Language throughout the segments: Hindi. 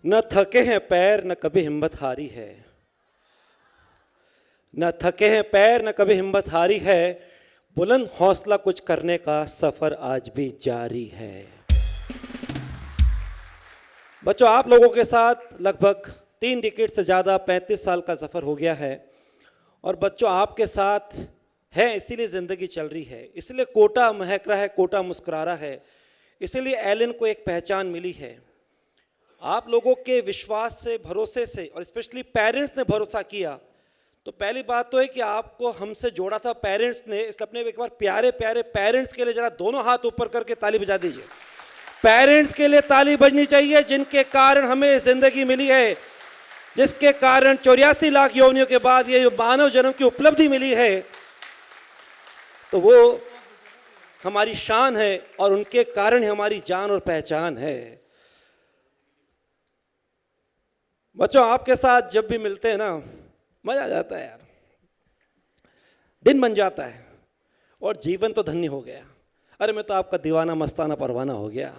न थके हैं पैर न कभी हिम्मत हारी है, न थके हैं पैर न कभी हिम्मत हारी है, बुलंद हौसला कुछ करने का सफर आज भी जारी है। बच्चों, आप लोगों के साथ लगभग 3 डिकेड से ज़्यादा 35 साल का सफ़र हो गया है और बच्चों आपके साथ है, इसीलिए ज़िंदगी चल रही है, इसलिए कोटा महक रहा है, कोटा मुस्कुरा रहा है, इसीलिए एलन को एक पहचान मिली है। आप लोगों के विश्वास से, भरोसे से और स्पेशली पेरेंट्स ने भरोसा किया, तो पहली बात तो है कि आपको हमसे जोड़ा था पेरेंट्स ने, इसलिए अपने एक बार प्यारे प्यारे पेरेंट्स के लिए जरा दोनों हाथ ऊपर करके ताली बजा दीजिए। पेरेंट्स के लिए ताली बजनी चाहिए जिनके कारण हमें जिंदगी मिली है, जिसके कारण 84 लाख योनियों के बाद ये मानव जन्म की उपलब्धि मिली है, तो वो हमारी शान है और उनके कारण ही हमारी जान और पहचान है। बच्चों, आपके साथ जब भी मिलते हैं ना, मजा आ जाता है यार, दिन बन जाता है और जीवन तो धन्य हो गया। अरे मैं तो आपका दीवाना मस्ताना परवाना हो गया।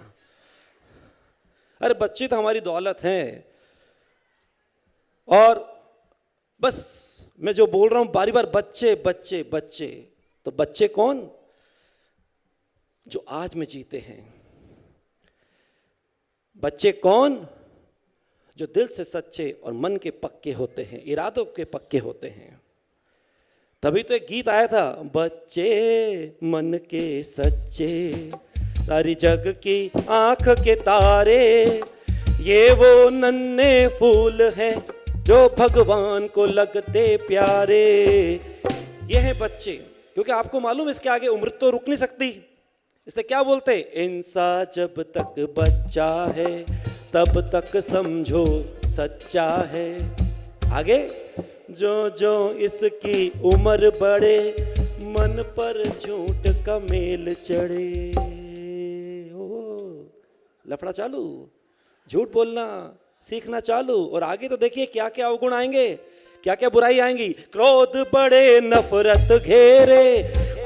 अरे बच्चे तो हमारी दौलत हैं। और बस मैं जो बोल रहा हूं बारी बार बच्चे बच्चे बच्चे, तो बच्चे कौन? जो आज में जीते हैं। बच्चे कौन? जो दिल से सच्चे और मन के पक्के होते हैं, इरादों के पक्के होते हैं। तभी तो एक गीत आया था, बच्चे मन के सच्चे, सारी जग की आंख के तारे, ये वो नन्हे फूल हैं जो भगवान को लगते प्यारे। ये हैं बच्चे, क्योंकि आपको मालूम इसके आगे उम्र तो रुक नहीं सकती, इसलिए क्या बोलते हैं, इंसान जब तक बच्चा है तब तक समझो सच्चा है, आगे जो जो इसकी उम्र बढ़े मन पर झूठ का मेल चढ़े। ओ लफड़ा चालू, झूठ बोलना सीखना चालू, और आगे तो देखिए क्या क्या अवगुण आएंगे, क्या क्या बुराई आएंगी। क्रोध बढ़े नफरत घेरे,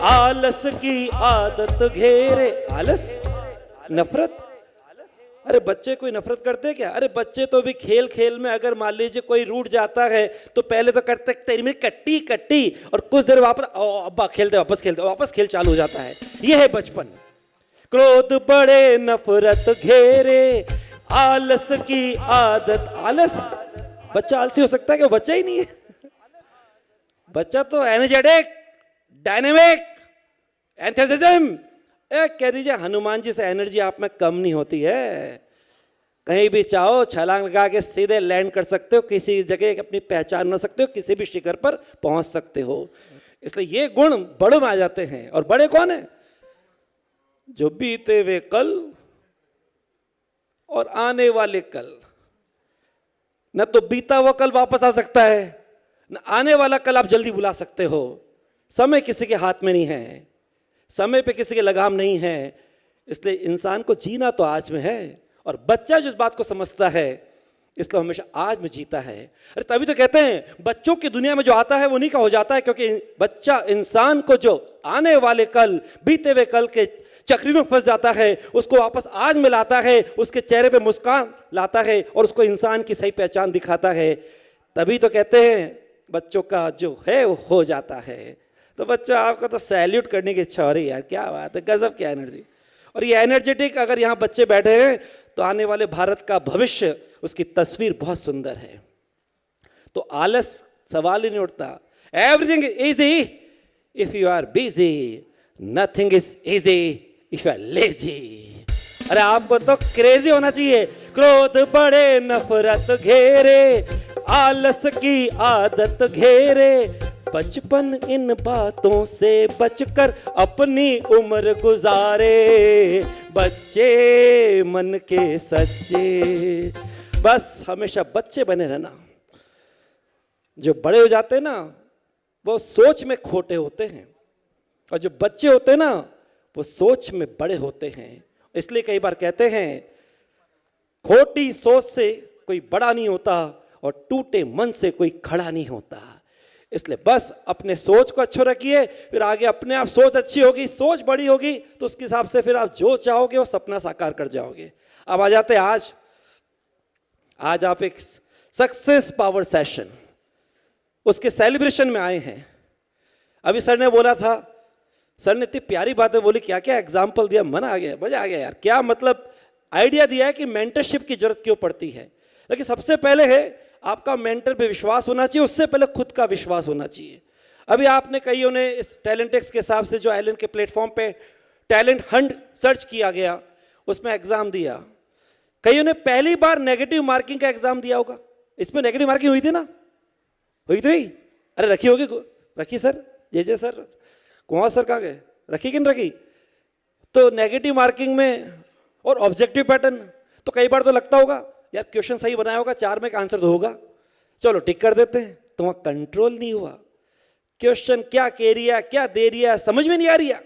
आलस की आदत घेरे। आलस, नफरत, अरे बच्चे कोई नफरत करते क्या? अरे बच्चे तो भी खेल खेल में अगर मान लीजिए कोई रूठ जाता है तो पहले तो करते तेरी में कट्टी कट्टी, और कुछ देर वापस अब्बा खेलते, वापस खेलते, वापस खेल चालू हो जाता है। यह है बचपन। क्रोध बढ़े नफरत घेरे, आलस की आदत। आलस, बच्चा आलसी हो सकता है कि वो बच्चा ही नहीं है? बच्चा तो एनर्जेटिक, डायनेमिक, एंथुसियाज्म, कह दीजिए हनुमान जी से एनर्जी आप में कम नहीं होती है। कहीं भी चाहो छलांग लगा के सीधे लैंड कर सकते हो, किसी जगह अपनी पहचान बना सकते हो, किसी भी शिखर पर पहुंच सकते हो। इसलिए ये गुण बड़ों में आ जाते हैं। और बड़े कौन है? जो बीते हुए कल और आने वाले कल, न तो बीता हुआ कल वापस आ सकता है, न आने वाला कल आप जल्दी बुला सकते हो। समय किसी के हाथ में नहीं है, समय पे किसी के लगाम नहीं है, इसलिए इंसान को जीना तो आज में है। और बच्चा जिस बात को समझता है इसलिए हमेशा आज में जीता है। अरे तभी तो कहते हैं बच्चों की दुनिया में जो आता है वो नहीं का हो जाता है, क्योंकि बच्चा इंसान को जो आने वाले कल, बीते हुए कल के चक्री में फंस जाता है, उसको वापस आज में लाता है, उसके चेहरे पे मुस्कान लाता है और उसको इंसान की सही पहचान दिखाता है। तभी तो कहते हैं बच्चों का जो है वो हो जाता है। तो बच्चा आपका तो सैल्यूट करने की इच्छा हो रही है यार, क्या बात है, गजब की एनर्जी। और ये एनर्जेटिक अगर यहाँ बच्चे बैठे हैं तो आने वाले भारत का भविष्य, उसकी तस्वीर बहुत सुंदर है। तो आलस सवाल ही नहीं उठता। Everything is easy if you are busy, nothing is easy if you are lazy. अरे आपको तो क्रेजी होना चाहिए। क्रोध बढ़े नफरत घेरे, आलस की आदत घेरे, बचपन इन बातों से बचकर अपनी उम्र गुजारे, बच्चे मन के सच्चे। बस हमेशा बच्चे बने रहना। जो बड़े हो जाते हैं ना वो सोच में खोटे होते हैं, और जो बच्चे होते हैं ना वो सोच में बड़े होते हैं। इसलिए कई बार कहते हैं खोटी सोच से कोई बड़ा नहीं होता और टूटे मन से कोई खड़ा नहीं होता। इसलिए बस अपने सोच को अच्छो रखिए, फिर आगे अपने आप सोच अच्छी होगी, सोच बड़ी होगी तो उसके हिसाब से फिर आप जो चाहोगे वो सपना साकार कर जाओगे। अब आ जाते हैं आज आप एक सक्सेस पावर सेशन उसके सेलिब्रेशन में आए हैं। अभी सर ने बोला था, सर ने इतनी प्यारी बातें बोली, क्या क्या एग्जाम्पल दिया, मन आ गया, मजा आ गया यार। क्या मतलब आइडिया दिया है कि मेंटरशिप की जरूरत क्यों पड़ती है। लेकिन सबसे पहले है आपका मेंटर पे विश्वास होना चाहिए, उससे पहले खुद का विश्वास होना चाहिए। अभी आपने कईयों ने इस टैलेंटेक्स के हिसाब से जो एलन के प्लेटफॉर्म पे टैलेंट हंट सर्च किया गया उसमें एग्जाम दिया। कईयों ने पहली बार नेगेटिव मार्किंग का एग्जाम दिया होगा। इसमें नेगेटिव मार्किंग हुई थी ना, हुई थी? अरे रखी होगी, रखी सर, जे सर, कुमार सर कहाँ गए, रखी कि नहीं रखी? तो नेगेटिव मार्किंग में और ऑब्जेक्टिव पैटर्न, तो कई बार तो लगता होगा यार क्वेश्चन सही बनाया होगा, 4 में का आंसर तो होगा, चलो टिक कर देते हैं। तो वहां कंट्रोल नहीं हुआ। क्वेश्चन क्या कह रही है, क्या दे रही है, समझ में नहीं आ रही है,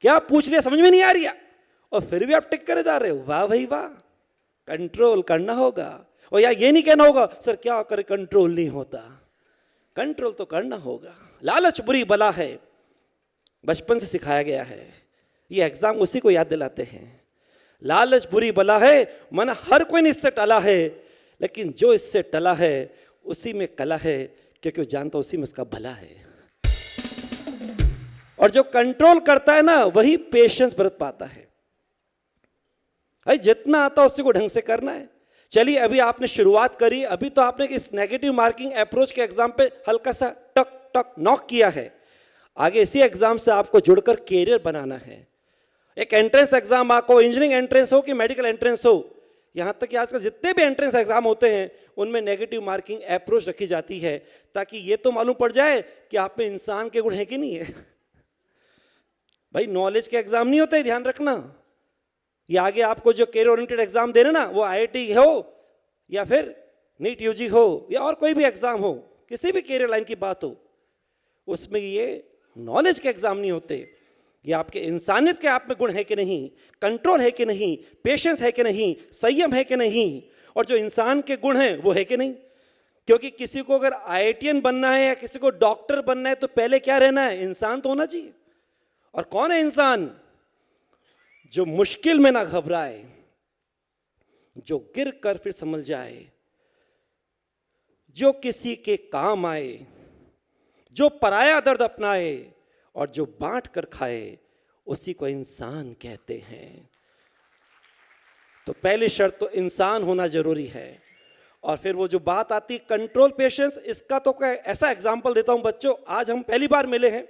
क्या पूछ रही है समझ में नहीं आ रही है, और फिर भी आप टिक करे जा रहे हो। वाह भाई वाह, कंट्रोल करना होगा। और यार ये नहीं कहना होगा सर क्या करे कंट्रोल नहीं होता, कंट्रोल तो करना होगा। लालच बुरी बला है, बचपन से सिखाया गया है। ये एग्जाम उसी को याद दिलाते हैं। लालच बुरी बला है, मन हर कोई नहीं इससे टला है, लेकिन जो इससे टला है उसी में कला है, क्योंकि वो जानता उसी में उसका भला है। और जो कंट्रोल करता है ना वही पेशेंस बरत पाता है। भाई जितना आता उसी को ढंग से करना है। चलिए अभी आपने शुरुआत करी, अभी तो आपने इस नेगेटिव मार्किंग अप्रोच के एग्जाम पे हल्का सा टक टक नॉक किया है। आगे इसी एग्जाम से आपको जुड़कर कैरियर बनाना है। एक एंट्रेंस एग्जाम आपको इंजीनियरिंग एंट्रेंस हो कि मेडिकल एंट्रेंस हो, यहां तक कि आजकल जितने भी एंट्रेंस एग्जाम होते हैं उनमें नेगेटिव मार्किंग अप्रोच रखी जाती है, ताकि ये तो मालूम पड़ जाए कि आप में इंसान के गुण है कि नहीं है। भाई नॉलेज के एग्जाम नहीं होते, ध्यान रखना। ये आगे आपको जो कैरियर ओरिएंटेड एग्जाम दे रहे ना, वो आईआईटी हो या फिर नीट यूजी हो या और कोई भी एग्जाम हो, किसी भी कैरियर लाइन की बात हो, उसमें ये नॉलेज के एग्जाम नहीं होते। ये आपके इंसानियत के आप में गुण है कि नहीं, कंट्रोल है कि नहीं, पेशेंस है कि नहीं, संयम है कि नहीं, और जो इंसान के गुण हैं वो है कि नहीं। क्योंकि किसी को अगर आईआईटीएन बनना है या किसी को डॉक्टर बनना है तो पहले क्या रहना है, इंसान तो होना चाहिए। और कौन है इंसान? जो मुश्किल में ना घबराए, जो गिर कर फिर समझ जाए, जो किसी के काम आए, जो पराया दर्द अपनाए और जो बांट कर खाए, उसी को इंसान कहते हैं। तो पहली शर्त तो इंसान होना जरूरी है। और फिर वो जो बात आती कंट्रोल पेशेंस, इसका तो ऐसा एग्जांपल देता हूं बच्चों। आज हम पहली बार मिले हैं,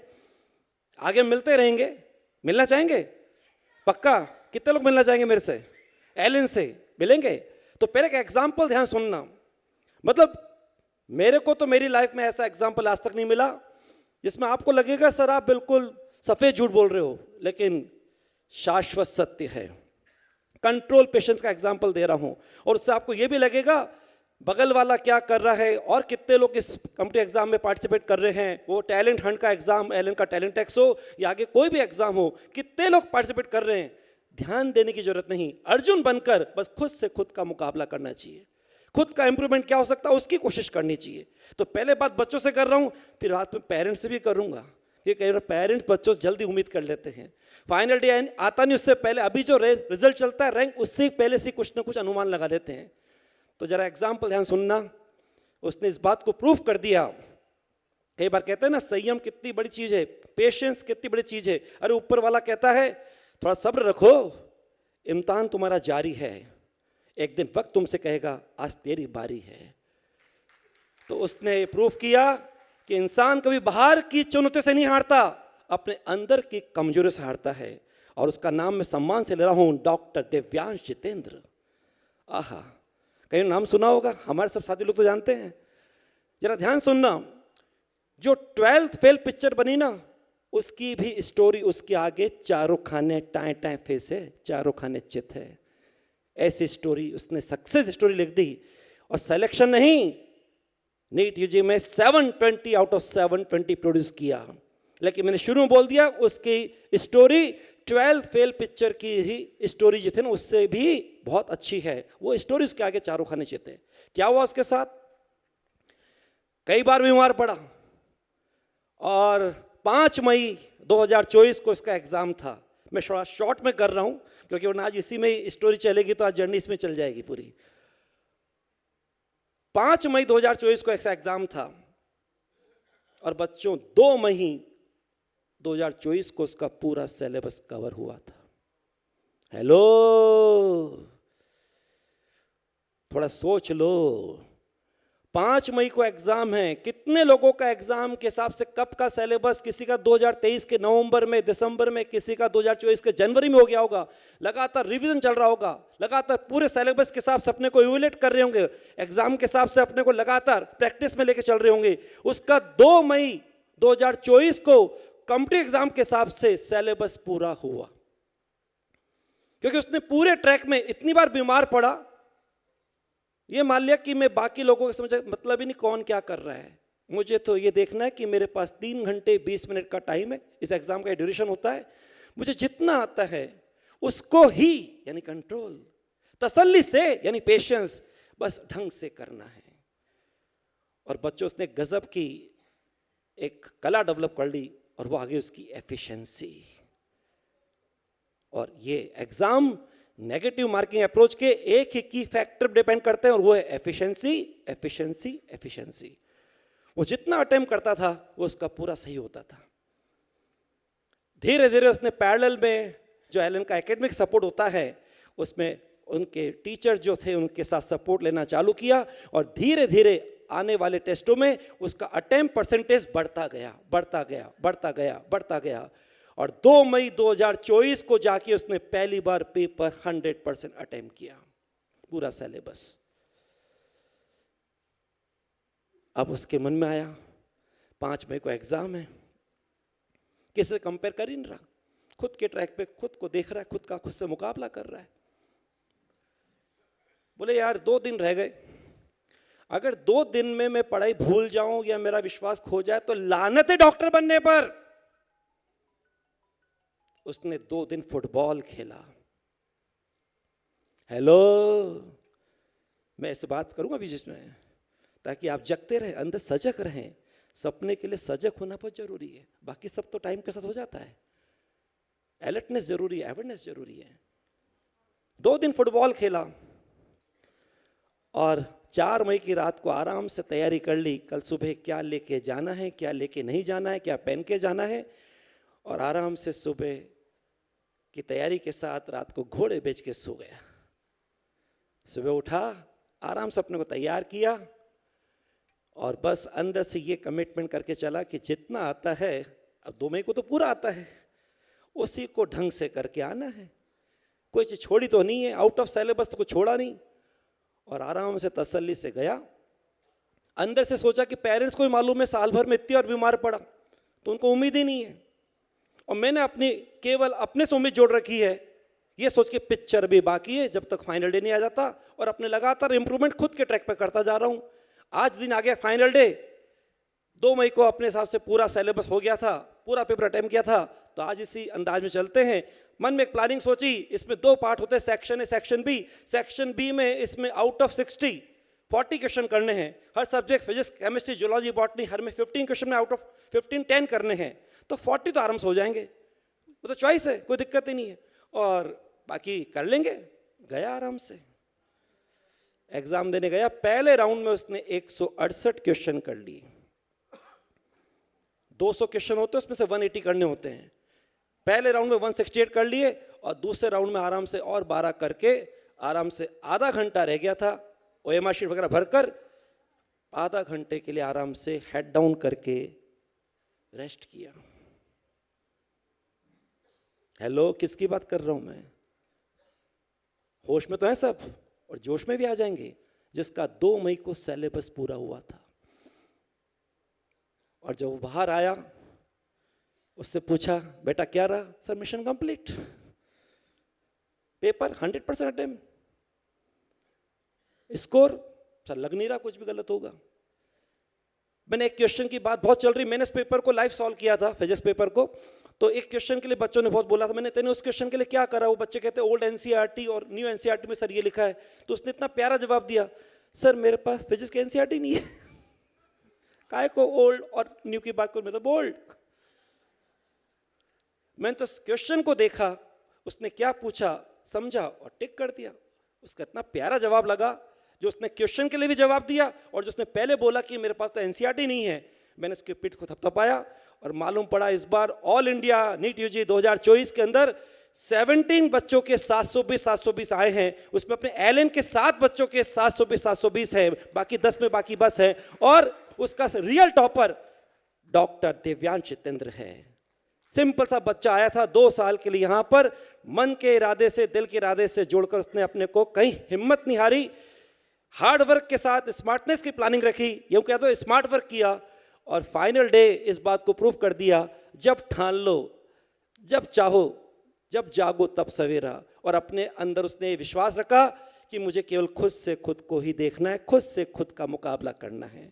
आगे मिलते रहेंगे। मिलना चाहेंगे? पक्का? कितने लोग मिलना चाहेंगे मेरे से? एलन से मिलेंगे? तो पहले एक एग्जांपल ध्यान सुनना। मतलब मेरे को तो मेरी लाइफ में ऐसा एग्जांपल आज तक नहीं मिला जिसमें आपको लगेगा सर आप बिल्कुल सफेद झूठ बोल रहे हो, लेकिन शाश्वत सत्य है। कंट्रोल पेशेंस का एग्जांपल दे रहा हूं, और उससे आपको यह भी लगेगा बगल वाला क्या कर रहा है और कितने लोग इस कॉम्पिटिटिव एग्जाम में पार्टिसिपेट कर रहे हैं। वो टैलेंट हंट का एग्जाम, एलन का टैलेंटेक्स हो या आगे कोई भी एग्जाम हो, कितने लोग पार्टिसिपेट कर रहे हैं, ध्यान देने की जरूरत नहीं। अर्जुन बनकर बस खुद से खुद का मुकाबला करना चाहिए। खुद का इंप्रूवमेंट क्या हो सकता है उसकी कोशिश करनी चाहिए। तो पहले बात बच्चों से कर रहा हूं, फिर बात में पेरेंट्स से भी करूंगा। ये कई बार पेरेंट्स बच्चों से जल्दी उम्मीद कर लेते हैं, फाइनल डे आता नहीं उससे पहले, अभी जो रिजल्ट चलता है रैंक, उससे पहले से कुछ ना कुछ अनुमान लगा देते हैं। तो जरा एग्जाम्पल ध्यान सुनना। उसने इस बात को प्रूफ कर दिया। कई बार कहते हैं ना संयम कितनी बड़ी चीज है, पेशेंस कितनी बड़ी चीज है। अरे ऊपर वाला कहता है थोड़ा सब्र रखो, इम्तिहान तुम्हारा जारी है, एक दिन वक्त तुमसे कहेगा आज तेरी बारी है। तो उसने प्रूफ किया कि इंसान कभी बाहर की चुनौती से नहीं हारता, अपने अंदर की कमजोरी से हारता है। और उसका नाम मैं सम्मान से ले रहा हूं, डॉक्टर दिव्यांश जितेंद्र। आहा, कहीं नाम सुना होगा, हमारे सब साथी लोग तो जानते हैं। जरा ध्यान सुनना, जो 12th फेल पिक्चर बनी ना, उसकी भी स्टोरी उसके आगे चारों खाने टाए टाए फेस है, चारों खाने चित है। ऐसी स्टोरी उसने सक्सेस स्टोरी लिख दी। और सिलेक्शन नहीं, नीट यूजी में 720 आउट ऑफ 720 प्रोड्यूस किया। लेकिन मैंने शुरू में बोल दिया उसकी स्टोरी 12th फेल पिक्चर की ही स्टोरी जो थी ना उससे भी बहुत अच्छी है। वो स्टोरी उसके आगे चारों खाने चाहिए। क्या हुआ उसके साथ? कई बार बीमार पड़ा और 5 मई 2024 को इसका एग्जाम था। मैं थोड़ा शॉर्ट में कर रहा हूं, क्योंकि वरना आज इसी में स्टोरी चलेगी तो आज जर्नी इसमें चल जाएगी पूरी। 5 मई 2024 को ऐसा एग्जाम था और बच्चों 2 मई 2024 को उसका पूरा सिलेबस कवर हुआ था। हेलो, थोड़ा सोच लो, 5 मई को एग्जाम है, कितने लोगों का एग्जाम के हिसाब से कब का सिलेबस, किसी का 2023 के नवंबर में, दिसंबर में, किसी का 2024 के जनवरी में हो गया होगा, लगातार रिवीजन चल रहा होगा, लगातार पूरे सिलेबस के हिसाब से अपने को इवैल्यूएट कर रहे होंगे, एग्जाम के हिसाब से अपने को लगातार प्रैक्टिस में लेके चल रहे होंगे। उसका 2 मई 2024 को कॉम्पिटिटिव एग्जाम के हिसाब से सिलेबस पूरा हुआ, क्योंकि उसने पूरे ट्रैक में इतनी बार बीमार पड़ा, ये मान लिया कि मैं बाकी लोगों को समझ मतलब ही नहीं कौन क्या कर रहा है, मुझे तो ये देखना है कि मेरे पास 3 घंटे 20 मिनट का टाइम है, इस एग्जाम का ड्यूरेशन होता है, मुझे जितना आता है उसको ही यानी कंट्रोल, तसल्ली से यानी पेशेंस, बस ढंग से करना है। और बच्चों उसने गजब की एक कला डेवलप कर ली और वो आगे उसकी एफिशिएंसी। और ये एग्जाम नेगेटिव मार्किंग अप्रोच के एक ही की फैक्टर डिपेंड करते हैं और वो है एफिशिएंसी, एफिशिएंसी, एफिशिएंसी। वो जितना अटेम्प्ट करता था वो उसका पूरा सही होता था। धीरे धीरे उसने पैरेलल में जो एलन का एकेडमिक सपोर्ट होता है उसमें उनके टीचर जो थे उनके साथ सपोर्ट लेना चालू किया और धीरे धीरे आने वाले टेस्टों में उसका अटेम्प्ट परसेंटेज बढ़ता गया, बढ़ता गया, बढ़ता गया, बढ़ता गया। और 2 मई 2024 को जाके उसने पहली बार पेपर 100% अटेम्प्ट किया, पूरा सिलेबस। अब उसके मन में आया 5 मई को एग्जाम है, किसी से कंपेयर कर ही नहीं रहा, खुद के ट्रैक पे खुद को देख रहा है, खुद का खुद से मुकाबला कर रहा है। बोले यार 2 दिन रह गए, अगर 2 दिन में मैं पढ़ाई भूल जाऊं या मेरा विश्वास खो जाए तो लानत है डॉक्टर बनने पर। उसने 2 दिन फुटबॉल खेला। हेलो, मैं ऐसे बात करूंगा अभी जिसमें, ताकि आप जगते रहें, अंदर सजग रहें। सपने के लिए सजग होना बहुत जरूरी है, बाकी सब तो टाइम के साथ हो जाता है। अलर्टनेस जरूरी है, अवेयरनेस जरूरी है। 2 दिन फुटबॉल खेला और 4 मई की रात को आराम से तैयारी कर ली, कल सुबह क्या लेके जाना है, क्या लेके नहीं जाना है, क्या पहन के जाना है, और आराम से सुबह की तैयारी के साथ रात को घोड़े बेच के सो गया। सुबह उठा, आराम से अपने को तैयार किया और बस अंदर से ये कमिटमेंट करके चला कि जितना आता है, अब 2 मई को तो पूरा आता है, उसी को ढंग से करके आना है। कोई चीज़ छोड़ी तो नहीं है, आउट ऑफ सिलेबस तो कुछ छोड़ा नहीं। और आराम से तसल्ली से गया। अंदर से सोचा कि पेरेंट्स को भी मालूम है साल भर में इतनी और बीमार पड़ा, तो उनको उम्मीद ही नहीं है। और मैंने अपनी केवल अपने से उम्मीद जोड़ रखी है, ये सोच के पिक्चर भी बाकी है जब तक फाइनल डे नहीं आ जाता, और अपने लगातार इंप्रूवमेंट खुद के ट्रैक पे करता जा रहा हूँ। आज दिन आ गया फाइनल डे, 2 मई को अपने हिसाब से पूरा सिलेबस हो गया था, पूरा पेपर अटेम्प्ट किया था, तो आज इसी अंदाज में चलते हैं। मन में एक प्लानिंग सोची, इसमें 2 पार्ट होते हैं, section A section B. Section B में इसमें आउट ऑफ 60 40 क्वेश्चन करने हैं, हर subject physics chemistry zoology botany हर में 15 क्वेश्चन में आउट ऑफ 15 10 करने हैं, तो 40 तो आराम से हो जाएंगे, वो तो चॉइस है, कोई दिक्कत ही नहीं है, और बाकी कर लेंगे। गया आराम से एग्जाम देने गया। पहले राउंड में उसने 168 क्वेश्चन कर लिए। 200 क्वेश्चन होते हैं, उसमें से 180 करने होते हैं। पहले राउंड में 168 कर लिए और दूसरे राउंड में आराम से और 12 करके आराम से आधा घंटा रह गया था, ओएमआर शीट वगैरह भरकर आधा घंटे के लिए आराम से हेड डाउन करके रेस्ट किया। हेलो, किसकी बात कर रहा हूं मैं? होश में तो है सब और जोश में भी आ जाएंगे, जिसका 2 मई को सिलेबस पूरा हुआ था। और जब वो बाहर आया, उससे पूछा बेटा क्या रहा? Sir mission complete, paper 100% attempt, score sir लग नहीं रहा कुछ भी गलत होगा। मैंने एक क्वेश्चन की बात बहुत चल रही, मैंने इस पेपर को लाइव सॉल्व किया था, फिजिक्स पेपर को, तो एक क्वेश्चन के लिए बच्चों ने बहुत बोला था, मैंने तेने उस क्वेश्चन के लिए क्या करा? वो बच्चे कहते ओल्ड एनसीईआरटी और न्यू एनसीईआरटी में सर ये लिखा है। तो उसने इतना प्यारा जवाब दिया, सर मेरे पास फिजिक्स की एनसीईआरटी नहीं है, काय को ओल्ड और न्यू की बात करूं, मैं तो बोल्ड। मैंने तो क्वेश्चन को देखा, उसने क्या पूछा, समझा और टिक कर दिया। उसका इतना प्यारा जवाब लगा, जो उसने क्वेश्चन के लिए भी जवाब दिया और जो उसने पहले बोला कि मेरे पास तो एनसीईआरटी नहीं है, मैंने उसके पीठ को थपथपाया और मालूम पड़ा इस बार ऑल इंडिया नीट यूजी 2024 के अंदर 17 बच्चों के 720 आए हैं। उसमें अपने एलएन के 7 बच्चों के 720 है, बाकी 10 में बाकी बस है। और उसका real topper doctor Divyansh Jitendra है। सिंपल सा बच्चा आया था 2 साल के लिए यहाँ पर, मन के इरादे से, दिल के इरादे से जोड़कर उसने अपने को कहीं हिम्मत नहीं हारी, हार्ड वर्क के साथ स्मार्टनेस की प्लानिंग रखी, यूं कह दो स्मार्ट वर्क किया और फाइनल डे इस बात को प्रूव कर दिया, जब ठान लो, जब चाहो, जब जागो तब सवेरा। और अपने अंदर उसने विश्वास रखा कि मुझे केवल खुद से खुद को ही देखना है, खुद से खुद का मुकाबला करना है।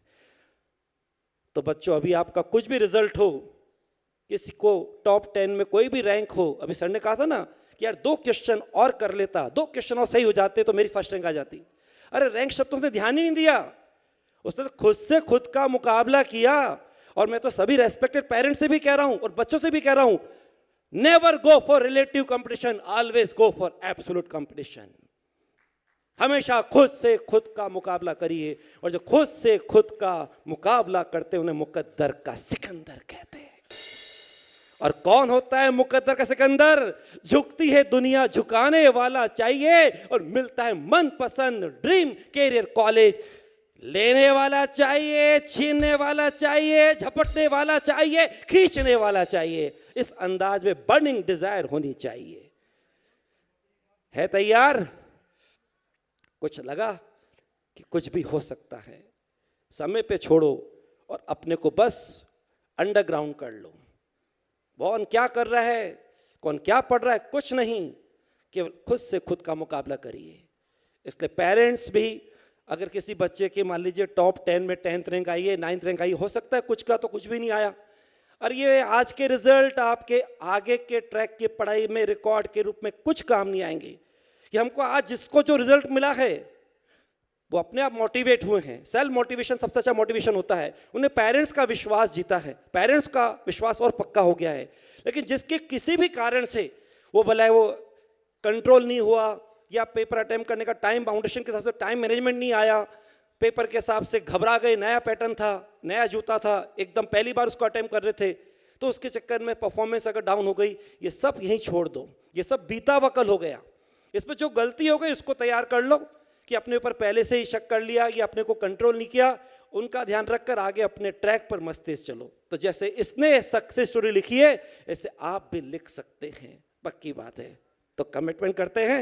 तो बच्चों, अभी आपका कुछ भी रिजल्ट हो, किसी को टॉप 10 में कोई भी रैंक हो, अभी सर ने कहा था ना कि यार 2 क्वेश्चन और कर लेता, 2 क्वेश्चन और सही हो जाते तो मेरी फर्स्ट रैंक आ जाती। अरे रैंक शब्द तो उसने ध्यान ही नहीं दिया, उसने तो खुद से खुद का मुकाबला किया। और मैं तो सभी रेस्पेक्टेड पेरेंट्स से भी कह रहा हूं और बच्चों से भी कह रहा हूं, never go for relative competition, always go for absolute competition. हमेशा खुद से खुद का मुकाबला करिए, और जो खुद से खुद का मुकाबला करते उन्हें मुकद्दर का सिकंदर कहते हैं। और कौन होता है मुकद्दर का सिकंदर? झुकती है दुनिया, झुकाने वाला चाहिए, और मिलता है मनपसंद ड्रीम कैरियर कॉलेज, लेने वाला चाहिए, छीनने वाला चाहिए, झपटने वाला चाहिए, खींचने वाला चाहिए। इस अंदाज में बर्निंग डिजायर होनी चाहिए। है तैयार? कुछ लगा कि कुछ भी हो सकता है, समय पे छोड़ो और अपने को बस अंडरग्राउंड कर लो। कौन क्या कर रहा है, कौन क्या पढ़ रहा है, कुछ नहीं, केवल खुद से खुद का मुकाबला करिए। इसलिए पेरेंट्स भी, अगर किसी बच्चे के मान लीजिए टॉप 10 में 10th रैंक आई है, 9th रैंक आई, हो सकता है कुछ का तो कुछ भी नहीं आया, और ये आज के रिजल्ट आपके आगे के ट्रैक की पढ़ाई में रिकॉर्ड के रूप में कुछ काम नहीं आएंगे। कि हमको आज जिसको जो रिजल्ट मिला है वो अपने आप मोटिवेट हुए हैं। सेल्फ मोटिवेशन सबसे अच्छा मोटिवेशन होता है। उन्हें पेरेंट्स का विश्वास जीता है, पेरेंट्स का विश्वास और पक्का हो गया है। लेकिन जिसके किसी भी कारण से वो भला वो कंट्रोल नहीं हुआ, या पेपर अटेम्प्ट करने का टाइम बाउंडेशन के हिसाब से टाइम मैनेजमेंट नहीं आया, पेपर के हिसाब से घबरा गए, नया पैटर्न था, नया जूता था, एकदम पहली बार उसको अटेम्प्ट कर रहे थे, तो उसके चक्कर में परफॉर्मेंस अगर डाउन हो गई, ये सब यहीं छोड़ दो, ये सब बीता वकल हो गया। इसमें जो गलती हो गई उसको तैयार कर लो कि अपने ऊपर पहले से ही शक कर लिया, कि अपने को कंट्रोल नहीं किया, उनका ध्यान रखकर आगे अपने ट्रैक पर मस्त तेज चलो। तो जैसे इसने सक्सेस स्टोरी लिखी है, ऐसे आप भी लिख सकते हैं, पक्की बात है। तो कमिटमेंट करते हैं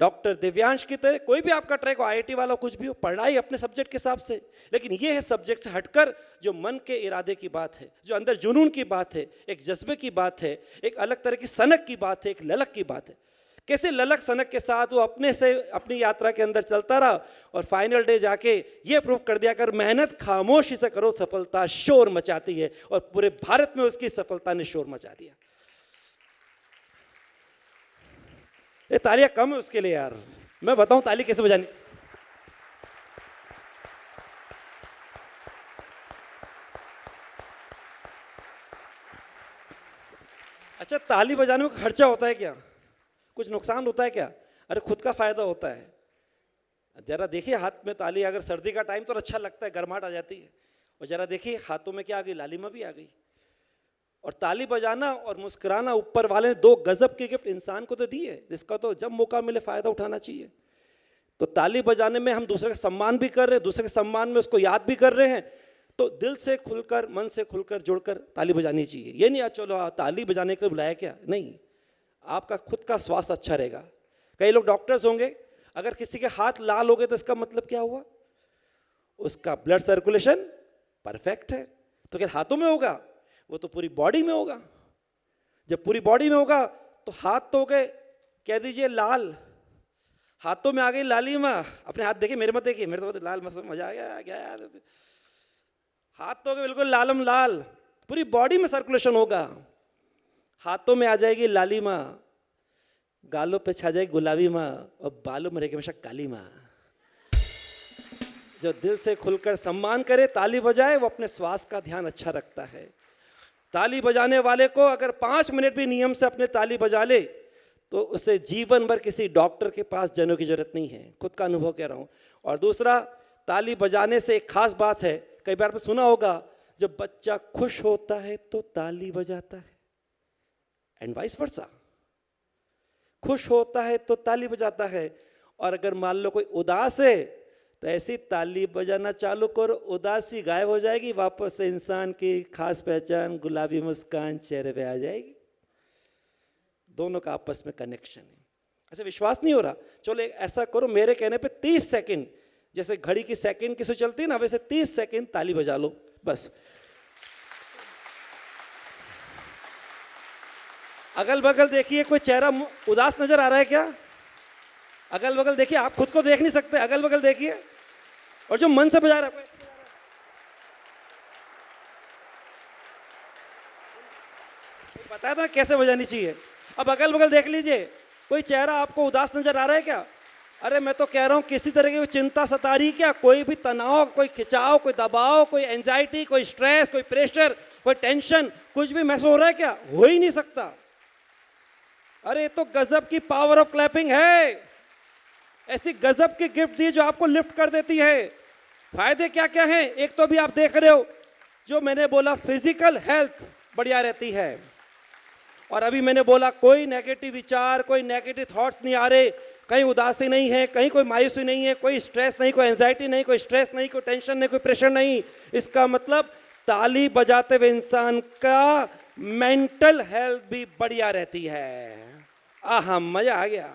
डॉक्टर दिव्यांश की तरह। कोई भी आपका ट्रैक हो, आईआईटी वाला कुछ भी हो, पढ़ाई अपने सब्जेक्ट के हिसाब से, लेकिन ये है सब्जेक्ट से हटकर जो मन के इरादे की बात है, जो अंदर जुनून की बात है, एक जज्बे की बात है, एक अलग तरह की सनक की बात है, एक ललक की बात है। कैसे ललक सनक के साथ वो अपने से अपनी यात्रा के अंदर चलता रहा और फाइनल डे जाके ये प्रूव कर दिया, कर मेहनत खामोशी से करो, सफलता शोर मचाती है। और पूरे भारत में उसकी सफलता ने शोर मचा दिया। ये तालियां कम है उसके लिए यार, मैं बताऊं ताली कैसे बजानी। अच्छा, ताली बजाने में खर्चा होता है क्या? कुछ नुकसान होता है क्या? अरे खुद का फायदा होता है। जरा देखिए हाथ में ताली, अगर सर्दी का टाइम तो अच्छा लगता है, गर्माहट आ जाती है, और जरा देखिए हाथों में क्या आ गई, लालिमा भी आ गई। और ताली बजाना और मुस्कुराना, ऊपर वाले ने 2 गजब की गिफ्ट इंसान को तो दी है, जिसका तो जब मौका मिले फायदा उठाना चाहिए। तो ताली बजाने में हम दूसरे का सम्मान भी कर रहे हैं, दूसरे के सम्मान में उसको याद भी कर रहे हैं। तो दिल से खुलकर, मन से खुलकर, जुड़कर ताली बजानी चाहिए। ये नहीं चलो ताली बजाने के लिए बुलाया क्या, नहीं, आपका खुद का स्वास्थ्य अच्छा रहेगा। कई लोग डॉक्टर्स होंगे, अगर किसी के हाथ लाल हो गए तो इसका मतलब क्या हुआ? उसका ब्लड सर्कुलेशन परफेक्ट है। तो क्या हाथों में होगा? वो तो पूरी बॉडी में होगा। जब पूरी बॉडी में होगा तो हाथ तो हो गए, कह दीजिए लाल, हाथों में आ गई लालिमा। अपने हाथ देखिए, मेरे मत देखिए, मेरे तो लाल, मजा आ गया क्या यार। हाथ तो हो गए बिल्कुल लालम लाल, पूरी बॉडी में सर्कुलेशन होगा। हाथों में आ जाएगी लालिमा, गालों पे छा जाएगी गुलाबी माँ, और बालों में रहेगी हमेशा काली माँ। जो दिल से खुलकर सम्मान करे, ताली बजाए, वो अपने स्वास्थ्य का ध्यान अच्छा रखता है। ताली बजाने वाले को अगर 5 मिनट भी नियम से अपने ताली बजा ले तो उसे जीवन भर किसी डॉक्टर के पास जाने की जरूरत नहीं है, खुद का अनुभव कह रहा हूँ। और दूसरा, ताली बजाने से एक खास बात है, कई बार आपने सुना होगा, जब बच्चा खुश होता है तो ताली बजाता है, एंड वाइस वर्सा। खुश होता है तो ताली बजाता है, और अगर मान लो कोई उदास है तो ऐसी ताली बजाना चालू करो, उदासी गायब हो जाएगी, वापस से इंसान की खास पहचान गुलाबी मुस्कान चेहरे पे आ जाएगी। दोनों का आपस में कनेक्शन है। ऐसे विश्वास नहीं हो रहा, चलो ऐसा करो, मेरे कहने पे 30 सेकंड, जैसे घड़ी की सेकंड किसे चलती है ना, वैसे 30 सेकंड ताली बजा लो बस। अगल बगल देखिए, कोई चेहरा उदास नजर आ रहा है क्या? अगल बगल देखिए, आप खुद को देख नहीं सकते, अगल बगल देखिए, और जो मन से बजा रहा है, बताया था कैसे बजानी चाहिए। अब अगल बगल देख लीजिए, कोई चेहरा आपको उदास नजर आ रहा है क्या? अरे मैं तो कह रहा हूं, किसी तरह की चिंता सता रही क्या? कोई भी तनाव, कोई खिंचाव, कोई दबाव, कोई एंजाइटी, कोई स्ट्रेस, कोई प्रेशर, कोई टेंशन, कुछ भी महसूस हो रहा है क्या? हो ही नहीं सकता। अरे तो गजब की पावर ऑफ क्लैपिंग है, ऐसी गजब की गिफ्ट दी जो आपको लिफ्ट कर देती है। फायदे क्या क्या हैं? एक तो अभी आप देख रहे हो, जो मैंने बोला, फिजिकल हेल्थ बढ़िया रहती है, और अभी मैंने बोला कोई नेगेटिव विचार, कोई नेगेटिव थॉट्स नहीं आ रहे, कहीं उदासी नहीं है, कहीं कोई मायूसी नहीं है, कोई स्ट्रेस नहीं, कोई एंजाइटी नहीं, कोई स्ट्रेस नहीं, कोई टेंशन नहीं, कोई प्रेशर नहीं। इसका मतलब ताली बजाते हुए इंसान का मेंटल हेल्थ भी बढ़िया रहती है। आहा, मजा आ गया।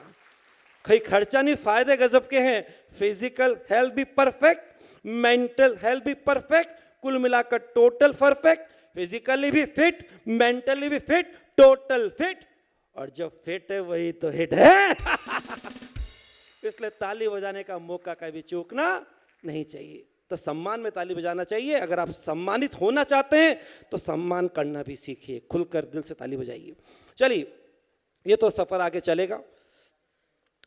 कहीं खर्चा नहीं, फायदे गजब के हैं। फिजिकल हेल्थ भी परफेक्ट, मेंटल हेल्थ भी परफेक्ट, कुल मिलाकर टोटल परफेक्ट। फिजिकली भी फिट, मेंटली भी फिट, टोटल फिट, और जो फिट है वही तो हिट है। इसलिए ताली बजाने का मौका कभी चूकना नहीं चाहिए। तो सम्मान में ताली बजाना चाहिए। अगर आप सम्मानित होना चाहते हैं तो सम्मान करना भी सीखिए, खुलकर दिल से ताली बजाइए। चलिए, ये तो सफर आगे चलेगा।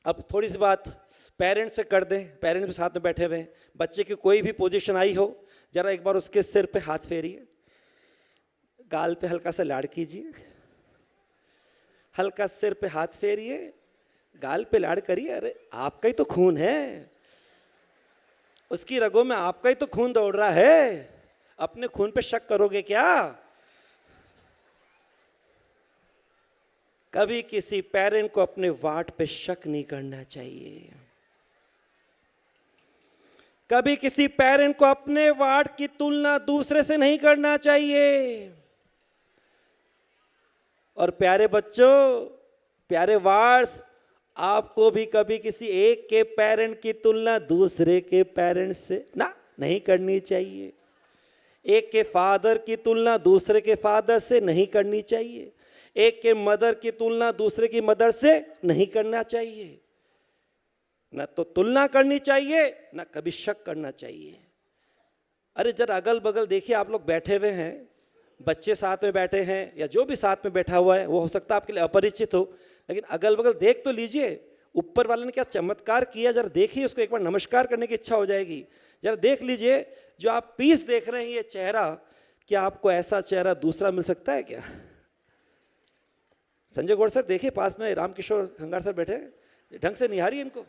अब थोड़ी सी बात पेरेंट्स से कर दें। पेरेंट्स भी साथ में बैठे हुए हैं। बच्चे की कोई भी पोजीशन आई हो, जरा एक बार उसके सिर पे हाथ फेरिए, गाल पे हल्का सा लाड़ कीजिए, हल्का सिर पे हाथ फेरिए, गाल पे लाड़ करिए। अरे आपका ही तो खून है, उसकी रगों में आपका ही तो खून दौड़ रहा है, अपने खून पे शक करोगे क्या? कभी किसी पेरेंट को अपने वाट पे शक नहीं करना चाहिए। कभी किसी पेरेंट को अपने वाट की तुलना दूसरे से नहीं करना चाहिए। और प्यारे बच्चों, प्यारे वार्स, आपको भी कभी किसी एक के पेरेंट की तुलना दूसरे के पेरेंट से नहीं करनी चाहिए। एक के फादर की तुलना दूसरे के फादर से नहीं करनी चाहिए। एक के मदर की तुलना दूसरे की मदर से नहीं करना चाहिए। ना तो तुलना करनी चाहिए, ना कभी शक करना चाहिए। अरे जरा अगल बगल देखिए, आप लोग बैठे हुए हैं, बच्चे साथ में बैठे हैं, या जो भी साथ में बैठा हुआ है, वो हो सकता है आपके लिए अपरिचित हो, लेकिन अगल बगल देख तो लीजिए, ऊपर वाले ने क्या चमत्कार किया, जरा देखिए उसको। एक बार नमस्कार करने की इच्छा हो जाएगी। जरा देख लीजिए, जो आप पीस देख रहे हैं, ये चेहरा, क्या आपको ऐसा चेहरा दूसरा मिल सकता है क्या? संजय गौड़ सर देखिए, पास में रामकिशोर खंगार सर बैठे, ढंग से निहारिए इनको।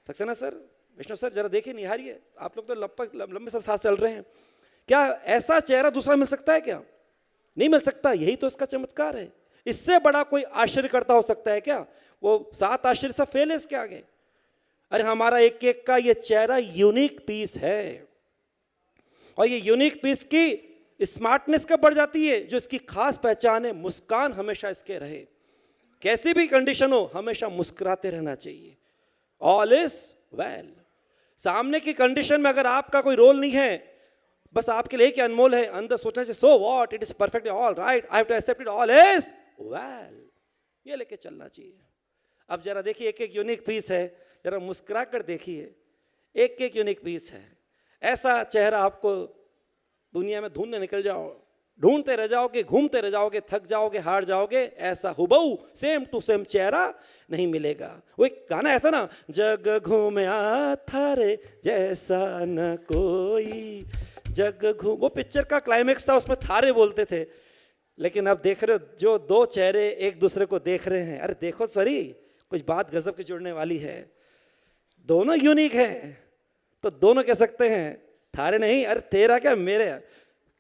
सक्सेना सर, विष्णु सर, जरा देखिए, निहारिए। आप लोग तो लंबे सब साथ चल रहे हैं। क्या ऐसा चेहरा दूसरा मिल सकता है क्या? नहीं मिल सकता। यही तो इसका चमत्कार है। इससे बड़ा कोई आश्चर्य करता हो सकता है क्या? वो 7 आश्चर्य सब फेल है इसके आगे। अरे हमारा एक एक का ये चेहरा यूनिक पीस है, और ये यूनिक पीस की स्मार्टनेस कब बढ़ जाती है? जो इसकी खास पहचान है, मुस्कान हमेशा इसके रहे। कैसी भी कंडीशन हो, हमेशा मुस्कुराते रहना चाहिए। All is well. सामने की कंडीशन में अगर आपका कोई रोल नहीं है, बस आपके लिए क्या अनमोल है, अंदर सोचना चाहिए, so what, it is perfect, all right, I have to accept it, all is well, ये लेके चलना चाहिए। अब जरा देखिए, एक एक यूनिक पीस है, जरा मुस्कुरा कर देखिए, एक एक यूनिक पीस है। ऐसा चेहरा आपको दुनिया में ढूंढने निकल जाओ, ढूंढते रह जाओगे, घूमते रह जाओगे, थक जाओगे, हार जाओगे, ऐसा हुबहू सेम टू सेम चेहरा नहीं मिलेगा। वो एक गाना ऐसा ना, जग घूमया थारे जैसा न कोई, जग घूम, वो पिक्चर का क्लाइमेक्स था, उसमें थारे बोलते थे, लेकिन अब देख रहे हो जो दो चेहरे एक दूसरे को देख रहे हैं, अरे देखो सॉरी, कुछ बात गजब की जुड़ने वाली है, दोनों यूनिक है, तो दोनों कह सकते हैं थारे नहीं, अरे तेरा क्या मेरे,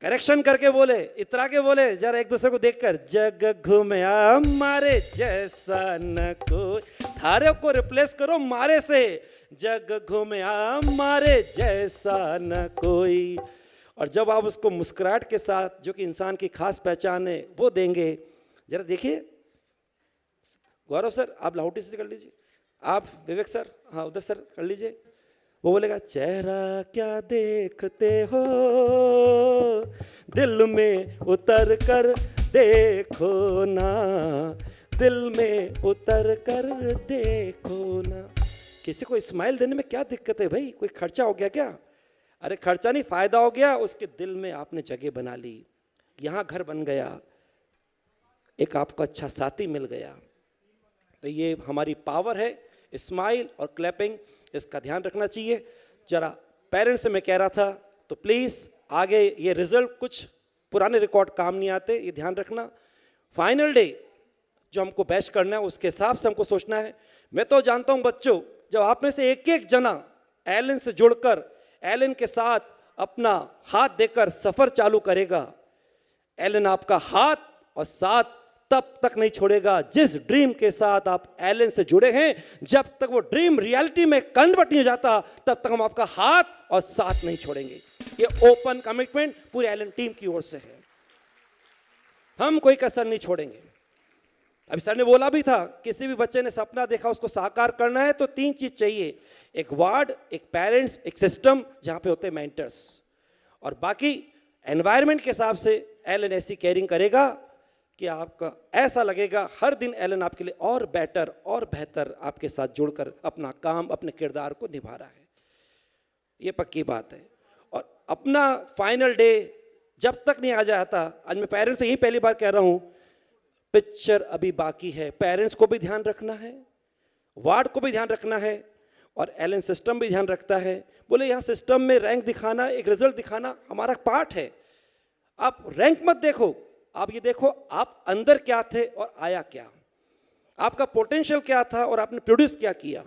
करेक्शन करके बोले, इतरा के बोले जरा एक दूसरे को देखकर, जग घूमया मारे जैसा न कोई, थारे को रिप्लेस करो मारे से, जग घूमया मारे जैसा न कोई। और जब आप उसको मुस्कुराहट के साथ, जो कि इंसान की खास पहचान है, वो देंगे, जरा देखिए गौरव सर आप लाहौटी से कर लीजिए, आप विवेक सर, हाँ उधर सर कर लीजिए, वो बोलेगा चेहरा क्या देखते हो, दिल में उतर कर देखो ना, दिल में उतर कर देखो ना। किसी को स्माइल देने में क्या दिक्कत है भाई, कोई खर्चा हो गया क्या? अरे खर्चा नहीं, फायदा हो गया, उसके दिल में आपने जगह बना ली, यहाँ घर बन गया, एक आपको अच्छा साथी मिल गया। तो ये हमारी पावर है, स्माइल और क्लैपिंग, इसका ध्यान रखना चाहिए। जरा पेरेंट्स से मैं कह रहा था, तो प्लीज़ आगे ये रिजल्ट कुछ पुराने रिकॉर्ड काम नहीं आते, ये ध्यान रखना। फाइनल डे जो हमको बेस्ट करना है उसके हिसाब से हमको सोचना है। मैं तो जानता हूँ बच्चों, जब आप में से एक एक जना एलन से जुड़कर एलन के साथ अपना हाथ देकर सफर चालू करेगा, एलन आपका हाथ और साथ तब तक नहीं छोड़ेगा जिस ड्रीम के साथ आप एलन से जुड़े हैं। जब तक वो ड्रीम रियलिटी में कन्वर्ट नहीं हो जाता, तब तक हम आपका हाथ और साथ नहीं छोड़ेंगे। ये ओपन कमिटमेंट पूरे एलन टीम की ओर से है, हम कोई कसर नहीं छोड़ेंगे। अभी सर ने बोला भी था, किसी भी बच्चे ने सपना देखा उसको साकार करना है तो 3 चीज चाहिए, एक वार्ड, एक पेरेंट्स, एक सिस्टम जहां पे होते हैं मेंटर्स, और बाकी एनवायरनमेंट के हिसाब से एलन ऐसी केयरिंग करेगा कि आपका ऐसा लगेगा हर दिन एलन आपके लिए और बेटर और बेहतर आपके साथ जुड़कर अपना काम, अपने किरदार को निभा रहा है। ये पक्की बात है। और अपना फाइनल डे जब तक नहीं आ जाता, आज मैं पेरेंट्स से यही पहली बार कह रहा हूं, पिक्चर अभी बाकी है, पेरेंट्स को भी ध्यान रखना है, वार्ड को भी ध्यान रखना है, और एलन सिस्टम भी ध्यान रखता है। बोले यहाँ सिस्टम में रैंक दिखाना, एक रिजल्ट दिखाना हमारा पार्ट है। आप रैंक मत देखो, आप ये देखो आप अंदर क्या थे और आया क्या, आपका पोटेंशियल क्या था और आपने प्रोड्यूस क्या किया,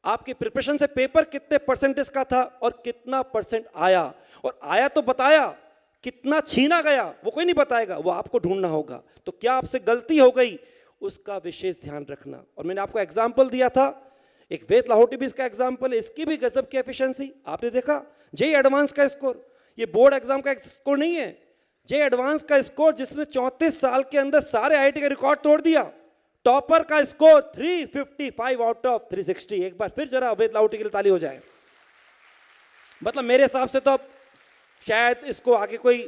आपके प्रिपरेशन से पेपर कितने परसेंटेज का था और कितना परसेंट आया, और आया तो बताया, कितना छीना गया वो कोई नहीं बताएगा, वो आपको ढूंढना होगा। तो क्या आपसे गलती हो गई उसका विशेष ध्यान रखना। और मैंने आपको एग्जाम्पल दिया था, एक वेद लाहौटी भी इसका एग्जाम्पल है, इसकी भी गजब की एफिशिएंसी आपने देखा। जेई एडवांस का स्कोर, ये बोर्ड एग्जाम का स्कोर नहीं है, जेई एडवांस का स्कोर जिसने 34 साल के अंदर सारे आईआईटी का रिकॉर्ड तोड़ दिया। टॉपर का स्कोर 355 आउट ऑफ 360। एक बार फिर जरा वेद लाहौटी के लिए ताली हो जाए। मतलब मेरे हिसाब से तो अब शायद इसको आगे कोई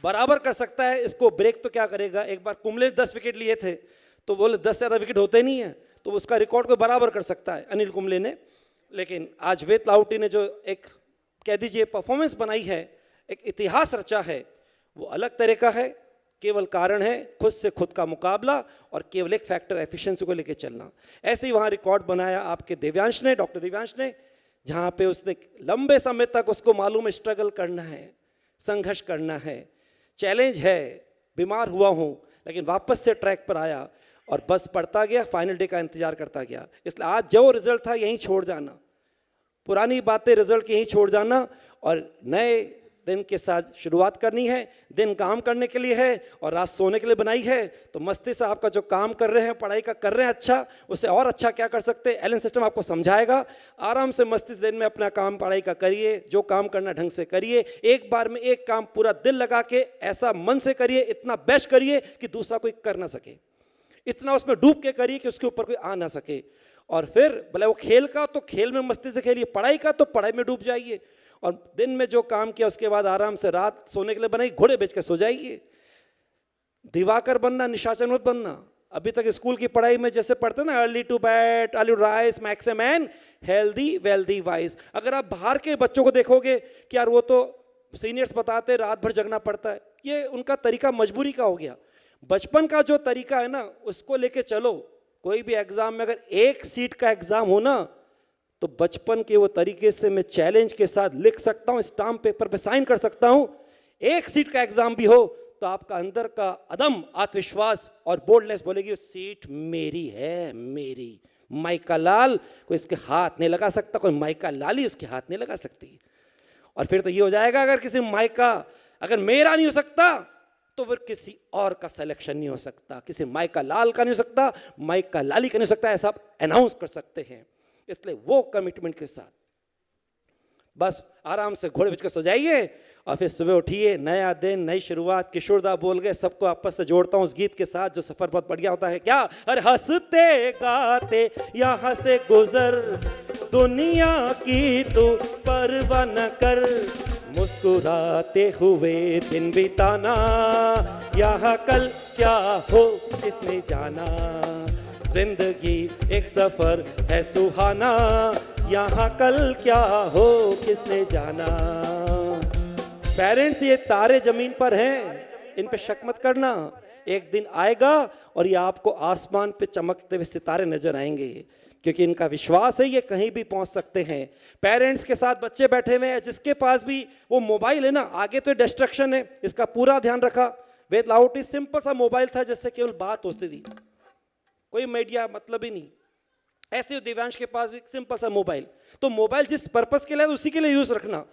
बराबर कर सकता है, इसको ब्रेक तो क्या करेगा। एक बार कुंबले 10 विकेट लिए थे तो बोले 10 से ज़्यादा विकेट होते नहीं है, तो उसका रिकॉर्ड को बराबर कर सकता है अनिल कुंबले ने। लेकिन आज वेद लाहौटी ने जो एक कह दीजिए परफॉर्मेंस बनाई है, एक इतिहास रचा है, वो अलग तरह का है। केवल कारण है खुद से खुद का मुकाबला और केवल एक फैक्टर एफिशिएंसी को लेकर चलना। ऐसे ही वहाँ रिकॉर्ड बनाया आपके दिव्यांश ने, डॉक्टर दिव्यांश ने, जहाँ पे उसने लंबे समय तक उसको मालूम है स्ट्रगल करना है, संघर्ष करना है, चैलेंज है, बीमार हुआ हूँ, लेकिन वापस से ट्रैक पर आया और बस पढ़ता गया, फाइनल डे का इंतजार करता गया। इसलिए आज जो रिजल्ट था यहीं छोड़ जाना, पुरानी बातें रिजल्ट के यहीं छोड़ जाना और नए दिन के साथ शुरुआत करनी है। दिन काम करने के लिए है और रात सोने के लिए बनाई है। तो मस्ती से आपका जो काम कर रहे हैं, पढ़ाई का कर रहे हैं अच्छा, उससे और अच्छा क्या कर सकते हैं, एलन सिस्टम आपको समझाएगा। आराम से मस्ती से दिन में अपना काम पढ़ाई का करिए, जो काम करना ढंग से करिए, एक बार में एक काम पूरा दिल लगा के ऐसा मन से करिए, इतना बेस्ट करिए कि दूसरा कोई कर ना सके, इतना उसमें डूब के करिए कि उसके ऊपर कोई आ ना सके। और फिर भले वो खेल का तो खेल में मस्ती से खेलिए, पढ़ाई का तो पढ़ाई में डूब जाइए, और दिन में जो काम किया उसके बाद आराम से रात सोने के लिए बनाई, घोड़े बेच के सो जाइए। दिवाकर बनना, निशाचर मत बनना। अभी तक स्कूल की पढ़ाई में जैसे पढ़ते ना, early to bed, early to rise, makes him and healthy wealthy wise. अगर आप बाहर के बच्चों को देखोगे कि यार वो तो सीनियर्स बताते रात भर जगना पड़ता है, ये उनका तरीका मजबूरी का हो गया। बचपन का जो तरीका है ना, उसको लेके चलो। कोई भी एग्जाम में अगर एक सीट का एग्जाम हो ना, तो बचपन के वो तरीके से मैं चैलेंज के साथ लिख सकता हूं, स्टाम्प पेपर पे साइन कर सकता हूं। एक सीट का एग्जाम भी हो तो आपका अंदर का अदम आत्मविश्वास और बोल्डनेस बोलेगी सीट मेरी है, मेरी। माइका लाल कोई इसके हाथ नहीं लगा सकता, कोई माइका लाली उसके हाथ नहीं लगा सकती। और फिर तो ये हो जाएगा, अगर किसी माइका अगर मेरा नहीं हो सकता तो फिर किसी और का सिलेक्शन नहीं हो सकता, किसी माइका लाल का नहीं हो सकता, माइका लाली का नहीं हो सकता, ऐसा आप अनाउंस कर सकते हैं। इसलिए वो कमिटमेंट के साथ बस आराम से घोड़े बिछ कर सो जाइए और फिर सुबह उठिए, नया दिन, नई शुरुआत। किशोरदा बोल गए, सबको आपस से जोड़ता हूँ उस गीत के साथ जो सफर बहुत बढ़िया होता है। क्या? अरे हंसते गाते यहाँ से गुजर, दुनिया की तू परवाह न कर, मुस्कुराते हुए दिन बिताना, यहाँ कल क्या हो किसने जाना, जिंदगी एक सफर है सुहाना, यहाँ कल क्या हो किसने जाना। पेरेंट्स, ये तारे जमीन पर हैं, इन पे शक मत करना। एक दिन आएगा और ये आपको आसमान पे चमकते हुए सितारे नजर आएंगे, क्योंकि इनका विश्वास है ये कहीं भी पहुंच सकते हैं। पेरेंट्स के साथ बच्चे बैठे हुए हैं, जिसके पास भी वो मोबाइल है ना, आगे तो डिस्ट्रक्शन है, इसका पूरा ध्यान रखा। वेद लाउटी सिंपल सा मोबाइल था जिससे केवल बात होती थी, कोई मीडिया मतलब ही नहीं। ऐसे दिव्यांश के पास भी सिंपल सा मोबाइल, तो मोबाइल जिस पर्पस के लिए उसी के लिए यूज रखना,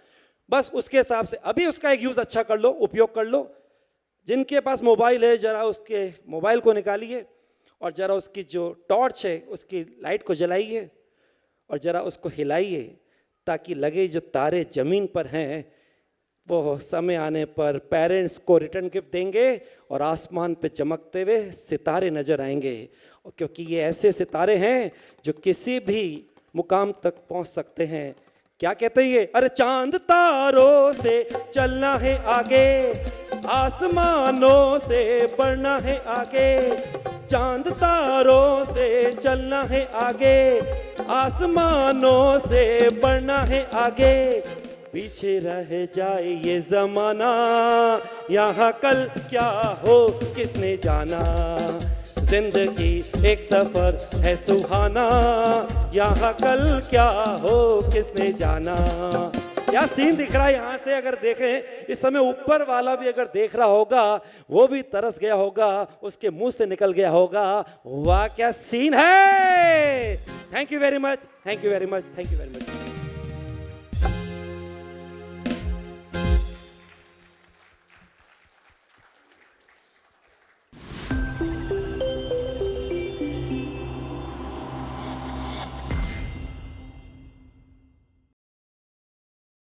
बस उसके हिसाब से अभी उसका एक यूज अच्छा कर लो, उपयोग कर लो। जिनके पास मोबाइल है जरा उसके मोबाइल को निकालिए और जरा उसकी जो टॉर्च है उसकी लाइट को जलाइए और जरा उसको हिलाइए, ताकि लगे जो तारे जमीन पर हैं वो समय आने पर पेरेंट्स को रिटर्न गिफ्ट देंगे और आसमान पे चमकते हुए सितारे नजर आएंगे। क्योंकि ये ऐसे सितारे हैं जो किसी भी मुकाम तक पहुंच सकते हैं। क्या कहते हैं ये? अरे चांद तारों से चलना है आगे, आसमानों से बढ़ना है आगे, चांद तारों से चलना है आगे, आसमानों से बढ़ना है आगे, पीछे रह जाए ये जमाना, यहाँ कल क्या हो किसने जाना, जिंदगी एक सफर है सुहाना, यहाँ कल क्या हो किसने जाना। क्या सीन दिख रहा है यहाँ से? अगर देखें इस समय ऊपर वाला भी अगर देख रहा होगा वो भी तरस गया होगा, उसके मुंह से निकल गया होगा, वाह क्या सीन है। Thank you very much, thank you very much, thank you very much.